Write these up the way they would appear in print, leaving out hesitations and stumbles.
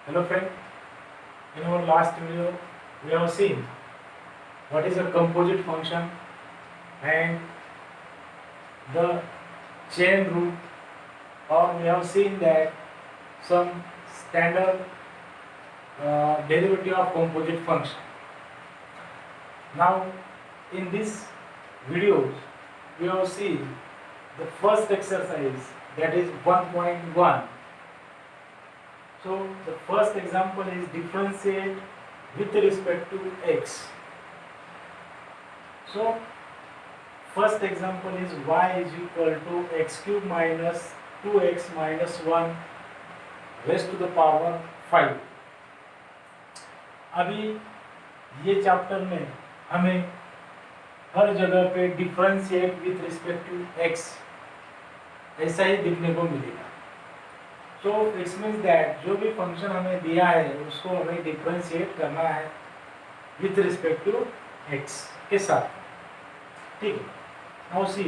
Hello friend, in our last video we have seen what is a composite function and the chain rule, or we have seen that some standard derivative of composite function. Now in this videos we have seen the first exercise, that is 1.1. So the first example is differentiate with respect to x. So first example is y is equal to x cube minus 2x minus 1 raised to the power 5. अभी ये chapter में हमें हर जगह पे differentiate with respect to x ऐसा ही दिखने को मिलेगा. सो इट्स मीन्स दैट जो भी फंक्शन हमें दिया है उसको हमें डिफरेंशिएट करना है विथ रिस्पेक्ट टू x के साथ. ठीक है. Now see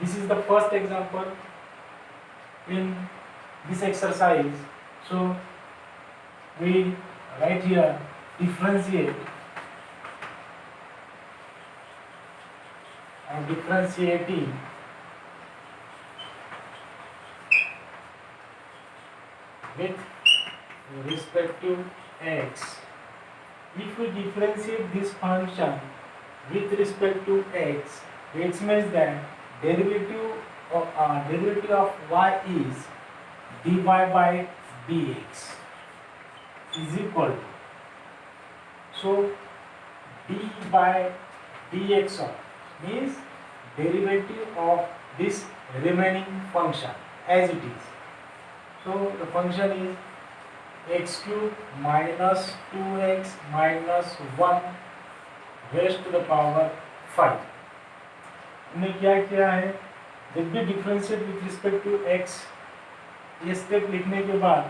this is the first example in this exercise. So we write here differentiating with respect to x. If we differentiate this function with respect to x, it means that derivative of y is dy by dx is equal to, so d by dx of means derivative of this remaining function as it is. So the function is x cube minus 2x minus 1 raised to the power 5. हमने क्या किया है, जब भी differentiate with respect to x, ये step लिखने के बाद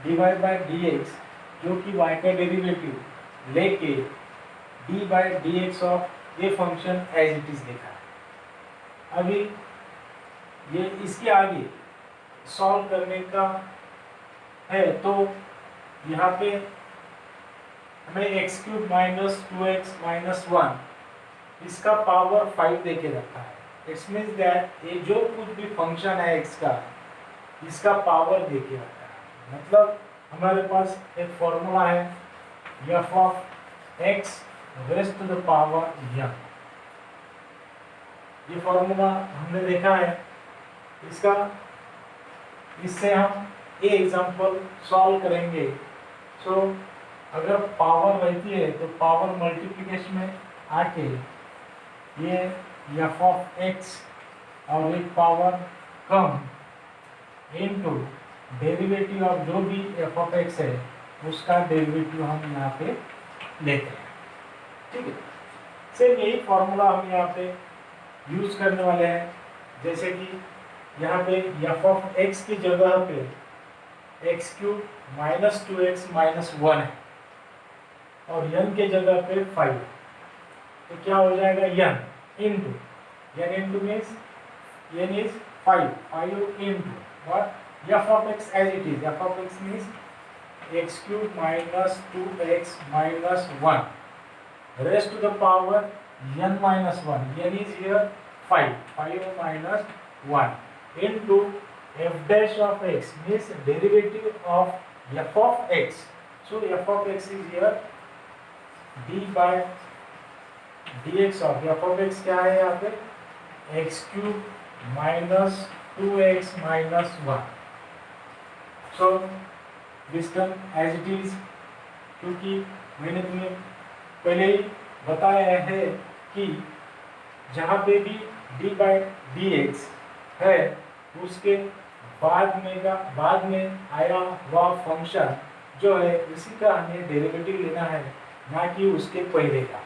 dy by dx जो कि y का डेरिवेटिव लेके d by dx ऑफ ये फंक्शन एज इट इज लिखा है. अभी ये इसके आगे सॉल्व करने का है तो यहाँ पे हमें x cube minus 2x minus 1 इसका पावर 5 देके रखा है. इट्स मीन्स दैट ये जो कुछ भी फंक्शन है x का इसका पावर देके रखा है. मतलब हमारे पास एक फॉर्मूला है f of x raise to the power n. ये फॉर्मूला हमने देखा है. इससे हम ये एग्जांपल सॉल्व करेंगे. सो अगर पावर रहती है तो पावर मल्टीप्लिकेशन में आके ये f ऑफ x और एक power come into derivative of जो भी f ऑफ x है उसका डेरिवेटिव हम यहाँ पे लेते हैं. ठीक है. सेम यही फॉर्मूला हम यहाँ पे यूज करने वाले हैं. जैसे कि यहाँ पे f ऑफ x की जगह पे x cube minus 2x minus 1 है और n के जगह पे 5. तो क्या हो जाएगा, n into means n is 5 into what f of x as it is. f of x means x cube minus 2x minus 1 raised to the power n minus 1. n is here 5 minus 1 into f dash of x means derivative of f of x. So f of x is here d by dx of f of x क्या है यहाँ पे x cube minus 2x minus 1. So this term as it is, क्योंकि मैंने तुम्हें पहले ही बताया है कि जहाँ पे भी d by dx है उसके बाद में आया हुआ फंक्शन जो है उसी का हमें डेरिवेटिव लेना है, ना कि उसके पहले का.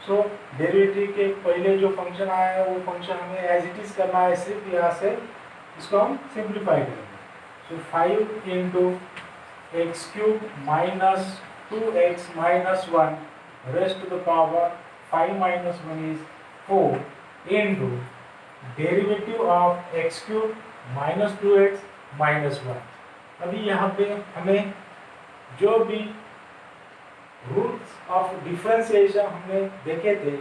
सो डेरिवेटिव के पहले जो फंक्शन आया है वो फंक्शन हमें एज इट इज करना है. सिर्फ यहाँ से इसको हम सिंप्लीफाई करेंगे. So 5 into x cube minus 2x minus 1 raise to the power 5 minus 1 is 4 into derivative of x cube minus 2x minus 1. अभी यहाँ पे हमें जो भी रूल्स ऑफ डिफरेंशिएशन हमने देखे थे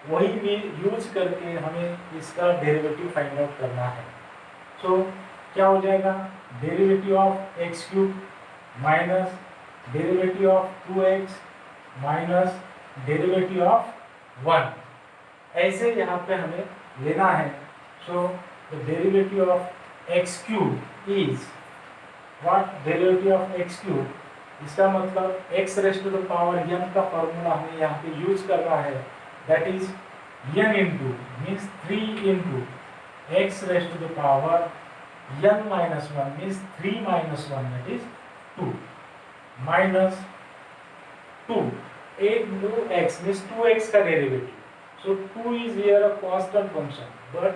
वही भी यूज करके हमें इसका डेरिवेटिव फाइंड आउट करना है। सो क्या हो जाएगा, derivative of x cube minus derivative of 2x minus derivative of 1, ऐसे यहाँ पे हमें लेना है। So the derivative of x cube is what, derivative of x cube, इसका मतलब x raise to the power n का फॉर्मूला हमें यहाँ पे यूज करना है, that is n into means 3 into x raise to the power n minus 1 means 3 minus 1 that is 2 minus 2 into x means 2x का derivative. So 2 is here a constant function, but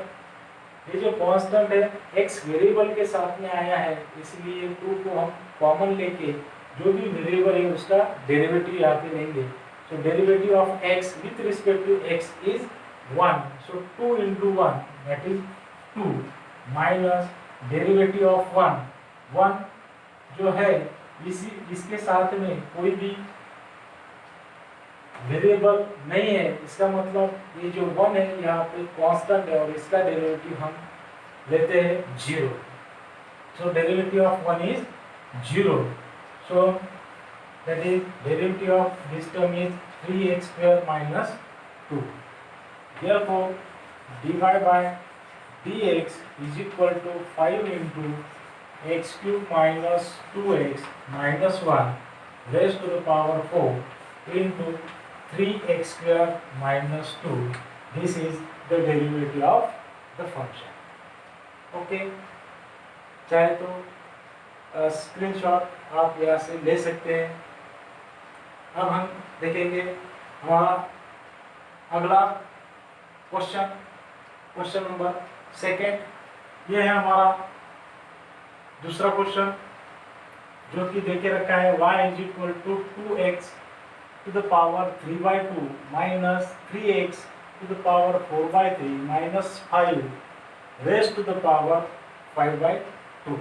ये जो constant है x variable के साथ में आया है, इसलिए 2 को हम कॉमन लेके जो भी वेरिएबल है उसका डेरिवेटिव यहाँ पे लेंगे। So derivative of x with respect to x is 1, so 2 into 1 that is 2 minus derivative of 1 जो है इसके साथ में कोई भी वेरिएबल नहीं है, इसका मतलब ये जो 1 है यहाँ पे कांस्टेंट है और इसका डेरिवेटिव हम लेते हैं 0। So derivative of 1 is 0। So that is derivative of this term is 3x square minus 2. Therefore, dy by dx is equal to 5 into x cube minus 2x minus 1 raised to the power 4 into 3x square minus 2. This is the derivative of the function. Okay. चाहे तो screenshot आप यहाँ से ले सकते हैं। अब हम देखेंगे हमारा अगला क्वेश्चन नंबर 2। ये है हमारा दूसरा क्वेश्चन जो कि देके रखा है y is equal to 2x to the power 3/2 minus 3x to the power 4/3 minus 5 raise to the power 5/2।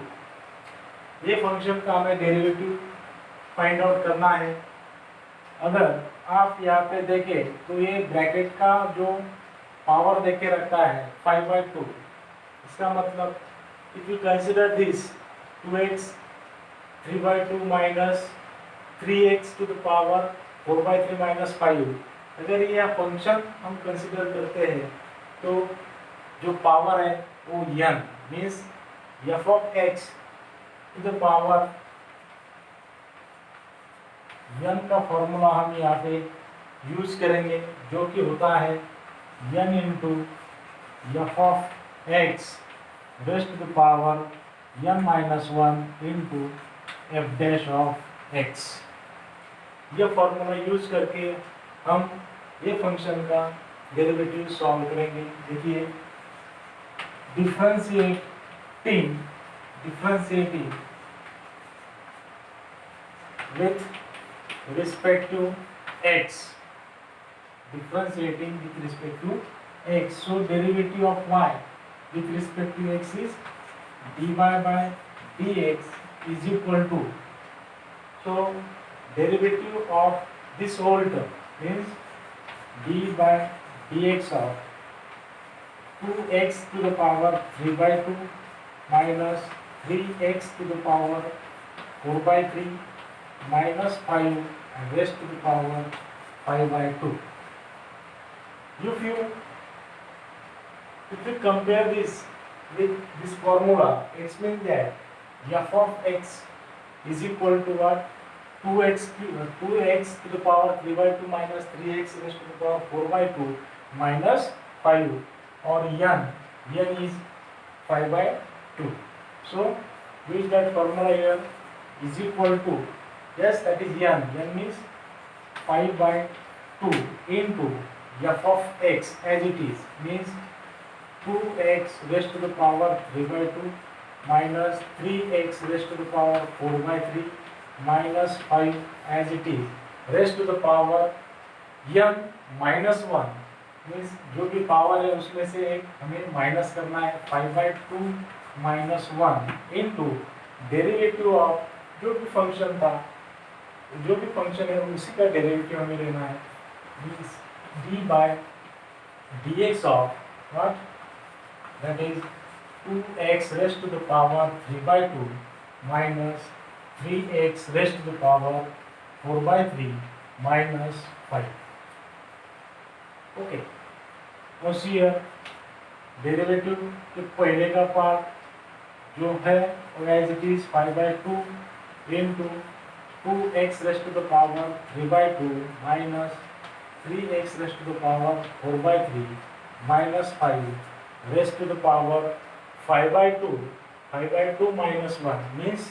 ये फंक्शन का हमें डेरिवेटिव फाइंड आउट करना है। अगर आप यहाँ पे देखें तो ये ब्रैकेट का जो पावर देके रखा है 5/2, इसका मतलब if you consider this 2x 3/2 minus 3x to the power 4/3 minus 5, अगर ये फंक्शन हम कंसिडर करते हैं तो जो पावर है वो n means f of x to the power n का फॉर्मूला हम यहाँ पे यूज करेंगे जो कि होता है n into f of x raise to the power n minus 1 into f dash of x. ये फॉर्मूला यूज करके हम ये फंक्शन का डेरिवेटिव सॉल्व करेंगे। देखिए differentiating with respect to x, differentiating with respect to x, so derivative of y with respect to x is dy by dx is equal to, so derivative of this whole term means d by dx of 2x to the power 3/2 minus 3x to the power 4/3 minus 5 and raised to the power 5/2. If you compare this with this formula, it means that f of x is equal to what, 2x to the power 3/2 minus 3x raised to the power 4/2 minus 5, or n is 5/2. So use that formula here, is equal to, yes, that is n means 5/2 into f of x as it is means 2x raised to the power 3/2 minus 3x raised to the power 4/3 minus 5 as it is raised to the power n minus 1 means जो भी power है उसमें से एक हमें minus करना है 5/2 minus 1 into derivative of जो भी फंक्शन था जो भी फंक्शन है उसी का डेरिवेटिव हमें लेना है। D by D X of what, that is 2x raised to the power 3/2 minus 3x raised to the power 4/3 minus 5। Okay, here derivative के पहले का पार्ट जो है वो as it is 5/2 into 2x raised to the power 3/2 minus 3x raised to the power 4/3 minus 5 raised to the power 5/2 5/2 minus 1 means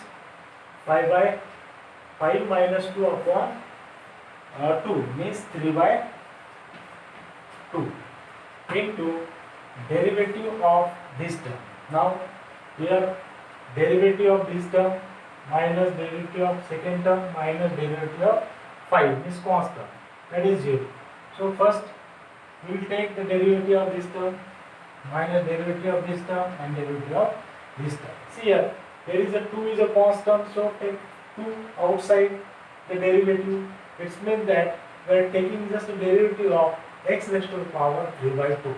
5 minus 2 upon 2 means 3/2 into derivative of this term. Now here derivative of this term minus derivative of second term minus derivative of 5 is constant, that is 0. So first we will take the derivative of this term minus derivative of this term and derivative of this term. See here, there is a 2 is a constant, so take 2 outside the derivative. It means that we are taking just the derivative of x raised to the power 3/2.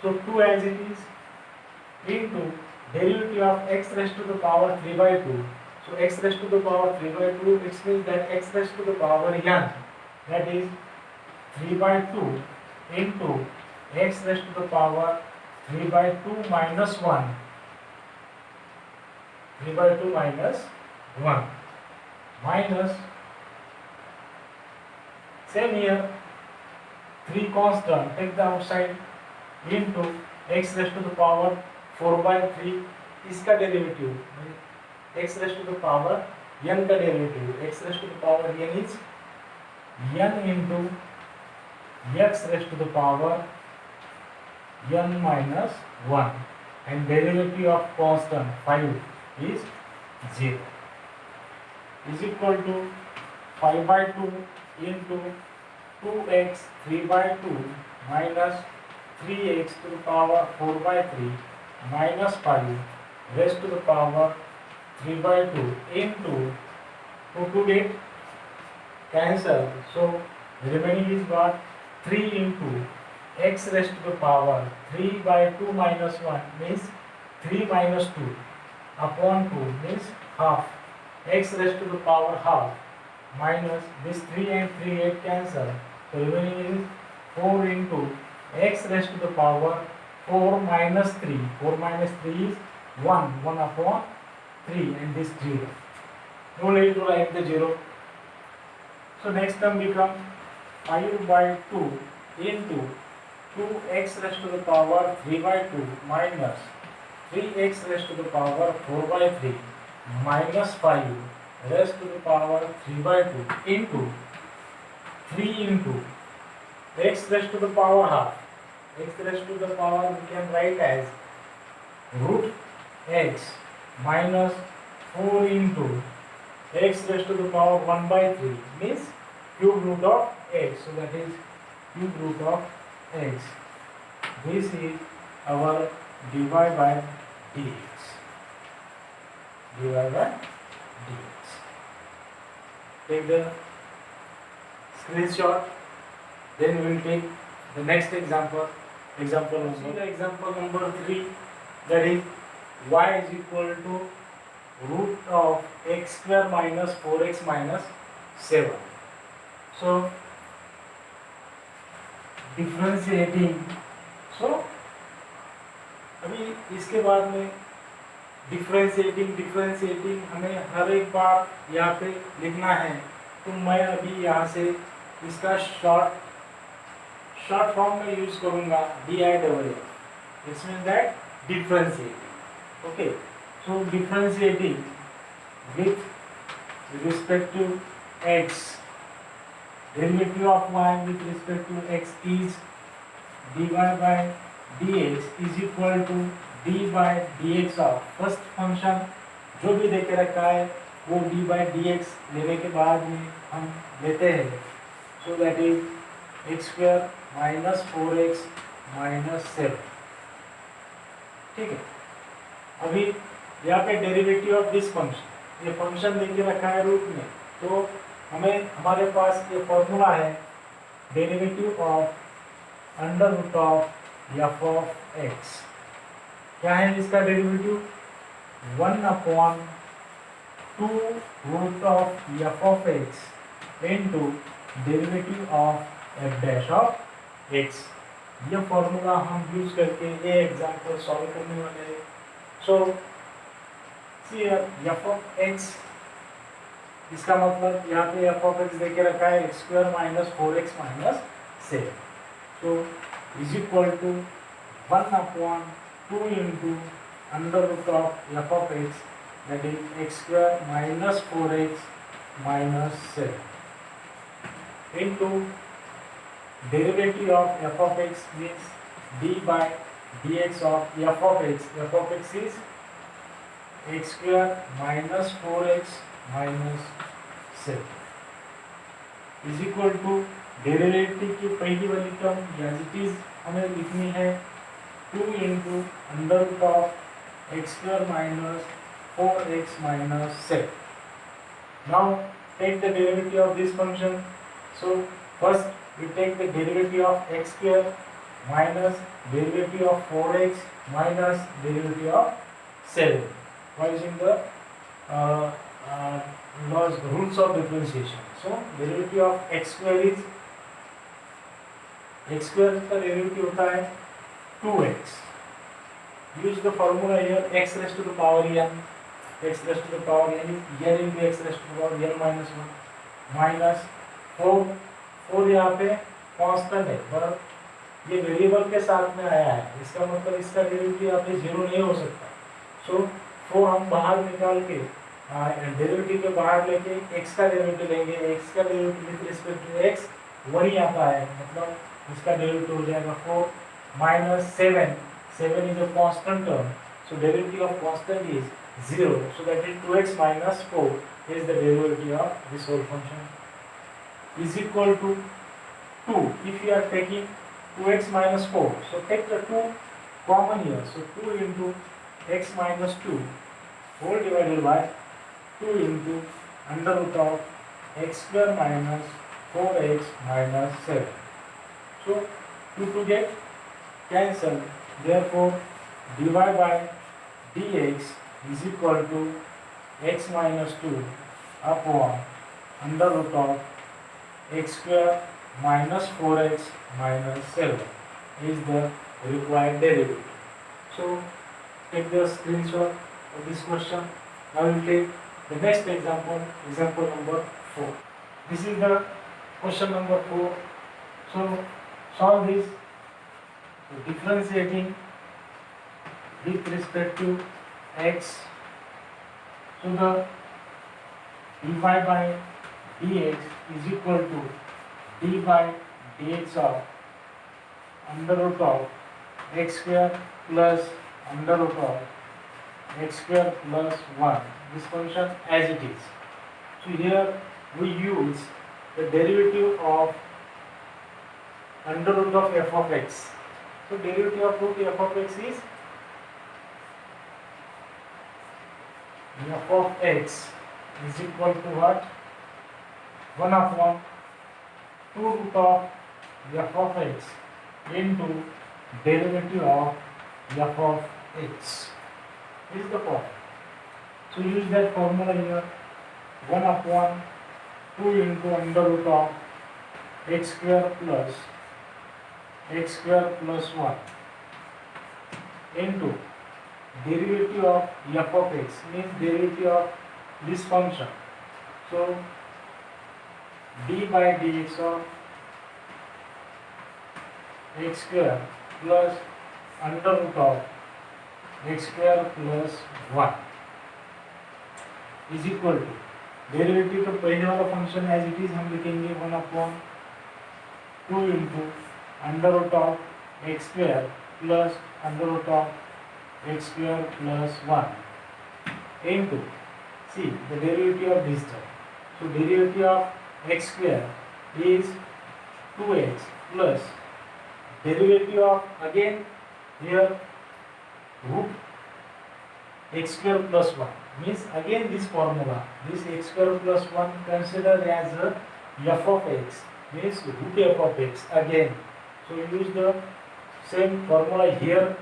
So 2 as it is into derivative of x raised to the power 3/2. So x raised to the power 3/2, it means that x raised to the power n, that is 3/2 into x raised to the power 3/2 minus 1. 3/2 minus 1 minus, same here, 3 constant, take the outside, into x raised to the power 4/3, इसका derivative x raised to the power n का derivative, x raised to the power n is n into x raised to the power n minus 1 and derivative of constant 5 is 0 is equal to 5/2 into 2x 3/2 minus 3x to the power 4/3 minus 5 raised to the power 3/2 into 2 get cancel, so remaining is what 3 into x raised to the power 3/2 minus 1 means 3 minus 2 upon 2 means half, x raised to the power half minus this 3 and 3 8 cancel, so remaining is 4 into x raised to the power 4 minus 3, 4 minus 3 is 1 upon 3 and this 0, no need to write the 0. So next term becomes 5/2 into 2x raised to the power 3/2 minus 3x raised to the power 4/3 minus 5 raised to the power 3/2 into 3 into x raised to the power half, x raised to the power we can write as root x minus 4 into x raised to the power 1/3 means cube root of x, so that is cube root of x. This is our dy by dx. dy by dx. Take the screenshot, then we will take the next example. Example number 3, that is y is equal to root of x square minus 4x minus 7. So differentiating, सो अभी इसके बाद में differentiating हमें हर एक बार यहाँ पे लिखना है, तो मैं अभी यहाँ से इसका शॉर्ट फॉर्म में यूज करूँगा DIFF, it's mean that differentiating. Okay, so differentiating with respect to x, derivative of y with respect to x is dy by dx is equal to d by dx of first function जो भी देके रखा है वो d by dx लेने के बाद में हम लेते हैं, सो that is x square minus 4x minus 7. ठीक है, अभी यहाँ पे डेरिवेटिव ऑफ दिस फंक्शन, ये फंक्शन देके रखा है रूट में, तो तो हमें हमारे पास ये फॉर्मूला है derivative of under root of f of x. क्या है इसका derivative? 1/2 root of f of x into derivative of f dash of x. ये फॉर्मूला हम यूज करके ये एग्जाम्पल सॉल्व करने वाले हैं। So see f of x, इसका मतलब यहाँ पे एफ ऑफ एक्स देके रखा है x square minus 4x minus 7। So is equal to 1/2 into under root of f of x that is x square minus 4x minus 7 into derivative of f of x means d by dx of f of x. f of x is x square minus 4x minus 7 is equal to derivative की पहली वाली term as it is हमें लिखनी है 2 into under root of x square minus 4x minus 7। Now take the derivative of this function. So first we take the derivative of x square minus derivative of 4x minus derivative of 7 by using the rules of differentiation. So derivative of x square is x square का derivative होता है 2x. Use the formula here x raised to the power n, x raised to the power n into x raised to the power n minus 1 minus 4 यहाँ पे constant है पर ये variable के साथ में आया है, इसका मतलब इसका डेरिवेटिव यहाँ पे 0 नहीं हो सकता। सो 4 हम बाहर निकाल के डेरिवेटिव के बाहर लेके x का डेरिवेटिव लेंगे, x का derivative with respect to x वही आता है, मतलब इसका डेरिवेटिव हो जाएगा 4 minus 7 is a constant term, so derivative of constant is 0, so that is 2x minus 4 is the derivative of this whole function is equal to 2. If you are taking 2x minus 4, so take the 2 common here, so 2 into x minus 2 whole divided by 2 into under root of x square minus 4x minus 7. So 2 get cancelled, therefore dy by dx is equal to x minus 2 upon under root of x square minus 4x minus 7 is the required derivative. So take the screenshot of this question. Now we will take the next example, example number 4. This is the question number 4. So solve this. So differentiating with respect to x. So the dy by dx is equal to d by dx of under root of x square plus under root of x square plus 1, this function as it is. So here we use the derivative of under root of f of x. So derivative of root f of x is f of x is equal to what? 1/2 root of f of x into derivative of f of x. This is the formula. So use that formula here. 1/2 into under root of x square plus 1 into derivative of f of x means derivative of this function. So d by dx of x square plus under root of x square plus 1 is equal to derivative तो पहले वाला function as it is हम लिखेंगे 1/2 into under root of x square plus under root of x square plus 1 into see the derivative of this term. So derivative of x square is 2x plus derivative of again here root x square plus 1 means again this formula, this x square plus 1 considered as a f of x means root f of x again. So you use the same formula here,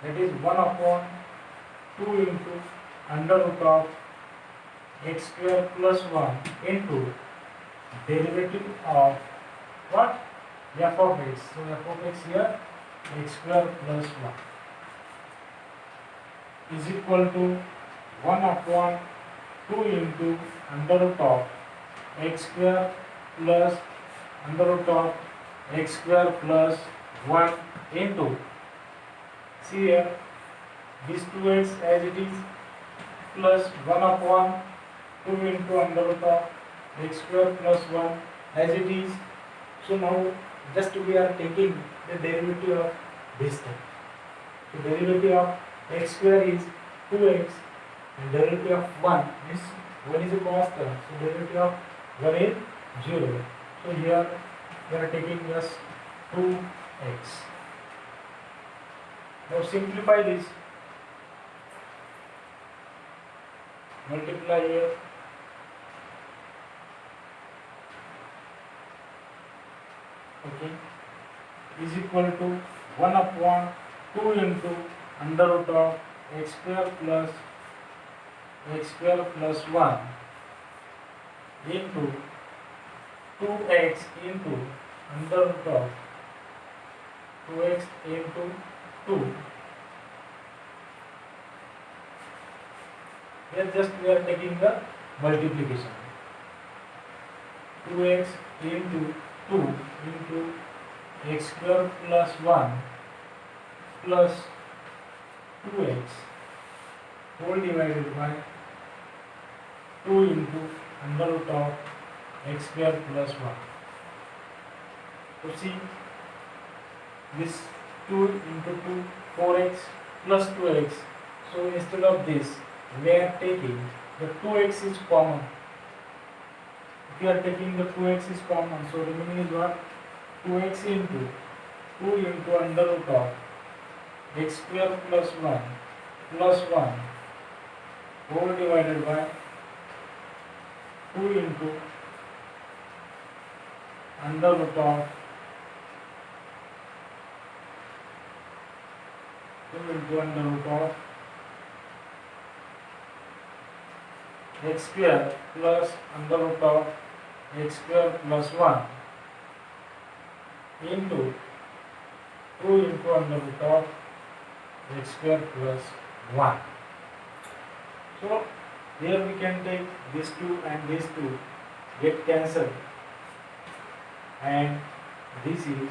that is 1 upon 2 into under root of x square plus 1 into derivative of what? F of x. So f of x here x square plus 1 is equal to 1 upon 2 into under root of x square plus under root of x square plus 1 into, see here, this 2x as it is plus 1 upon 2 into under root of x square plus 1 as it is. So now just we are taking the derivative of this thing. So derivative of x square is 2x and derivative of 1 is 1 is a constant. So derivative of 1 is 0. So here we are taking just 2x. Now simplify this. Multiply here. Okay. Is equal to 1 upon 2 into under root of x square plus 1 into 2x into under root of 2x into 2. Here just we are taking the multiplication. 2x into 2 into x square plus 1 plus 2x whole divided by 2 into under root of x square plus 1. So see, this 2 into 2, 4x plus 2x. So instead of this, we are taking the 2x is common. If you are taking the 2x is common, so remaining is what? 2x into 2 into under root of x square plus 1 whole divided by 2 into under root of 2 into under root of x square plus under root of x square plus 1 into 2 into under root of x square plus 1. So here we can take these two and these two get cancelled, and this is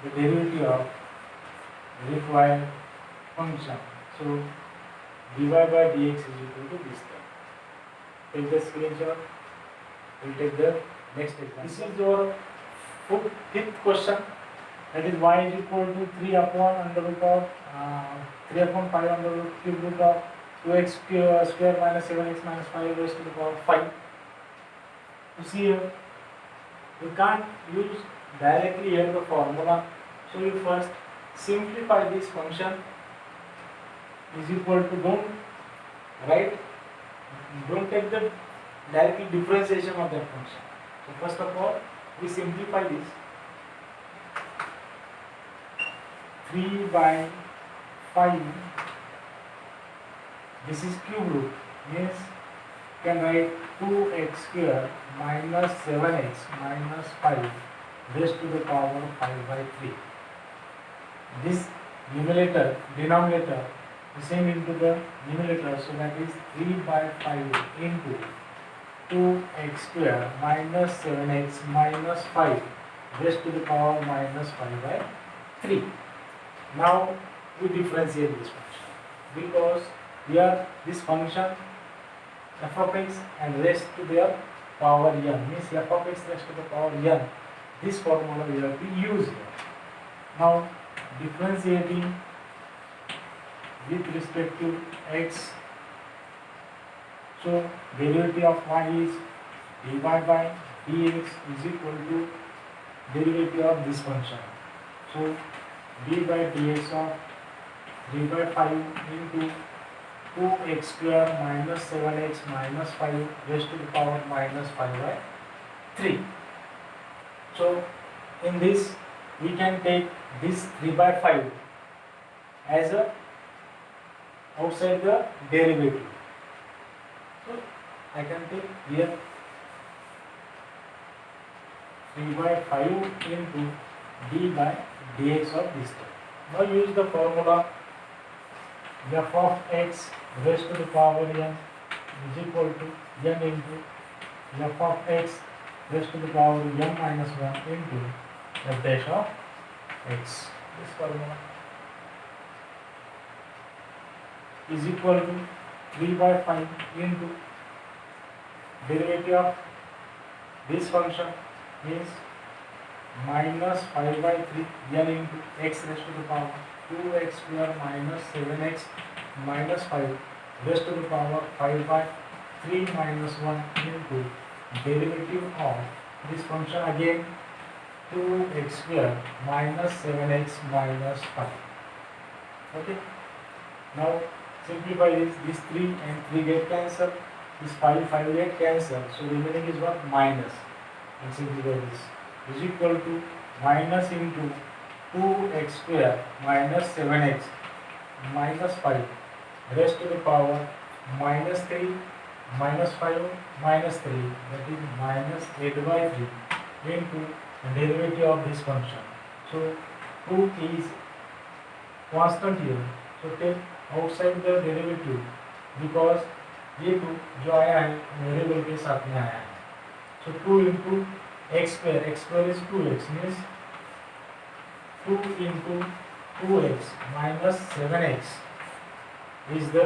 the derivative of required function. So dy by dx is equal to this term. Take the screenshot. We'll take the next example. This is your fifth question. That is y is equal to 3 upon under root of 3 upon 5 under root cube root of 2x square minus 7x minus 5 raised to the power 5. You see here, you can't use directly here the formula. So you first simplify this function is equal to, don't take the directly differentiation of that function. So first of all, we simplify this. 3 by 5, this is cube root, means you can write 2x square minus 7x minus 5 raised to the power 5 by 3. This denominator the same into the numerator, so that is 3 by 5 into 2x square minus 7x minus 5 raised to the power minus 5 by 3. Now we differentiate this function because here this function f of x and raised to their power n means f of x raised to the power n. This formula we have to use here. Now differentiating with respect to x, so derivative of y is dy by dx is equal to derivative of this function. So d by dx of 3 by 5 into 2x square minus 7x minus 5 raised to the power minus 5 by 3. So in this we can take this 3 by 5 as a outside the derivative. So I can take here 3 by 5 into d by dx of this term. Now use the formula f of x raised to the power n is equal to n into f of x raised to the power n minus 1 into f dash of x. This formula is equal to 3 by 5 into derivative of this function means minus 5 by 3 n into x raised to the power 2x square minus 7x minus 5 raised to the power 5 by 3 minus 1 into derivative of this function again 2x square minus 7x minus 5. Okay. Now simplify this 3 and 3 get cancelled. This 5 get cancelled. So remaining is what? Minus. And simplify this is equal to minus into 2x square minus 7x minus 5 raised to the power minus 3 minus 5 minus 3, that is minus 8 by 3 into the derivative of this function. So 2 is constant here. So take outside the derivative because ये 2 जो आया है variable के साथ में आया है. So 2 into x square is 2x means 2 into 2x minus 7x is the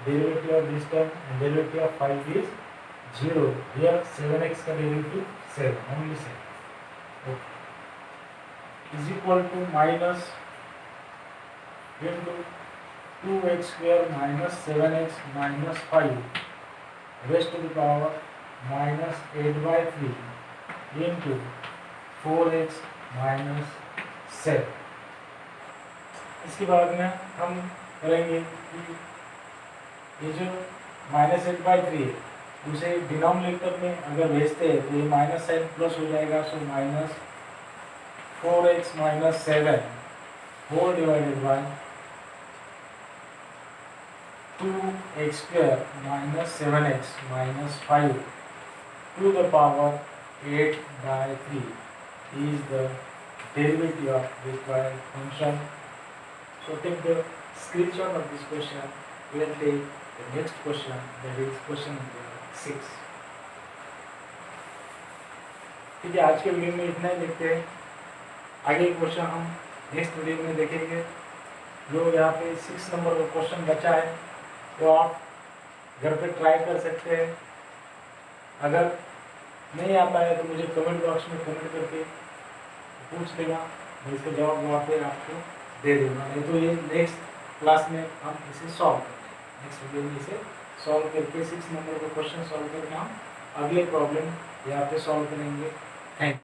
derivative of this term and derivative of 5 is 0. Here 7x का derivative 7, only 7. Okay. Is equal to minus into 2x square minus 7x minus 5 raised to the power minus 8 by 3 into 4x minus 7. इसके बाद में हम करेंगे कि ये जो minus 8 by 3 है उसे डिनोमिनेटर में अगर भेजते हैं तो ये माइनस साइन प्लस हो जाएगा. So minus 4x minus 7 whole divided by 2x square minus 7x minus 5 to the power 8 by 3 is the derivative of this required function. So take the screenshot of this question. We will take the next question, that is question number 6. ठीक है, आज के video में इतना ही देखते हैं. आगे question हम नेक्स्ट वीडियो में देखेंगे. जो यहाँ पे 6 नंबर का क्वेश्चन बचा है तो आप घर पे ट्राई कर सकते हैं. अगर नहीं आता है तो मुझे कमेंट बॉक्स में कमेंट करके पूछ लेना, मैं इसका जवाब वहाँ पे आपको दे दूँगा. नहीं तो ये नेक्स्ट क्लास में हम इसे सॉल्व करेंगे. नेक्स्ट वीडियो में इसे सॉल्व करके 6 नंबर का क्वेश्चन सॉल्व करके हम अगले प्रॉब्लम यहाँ पे सॉल्व करेंगे.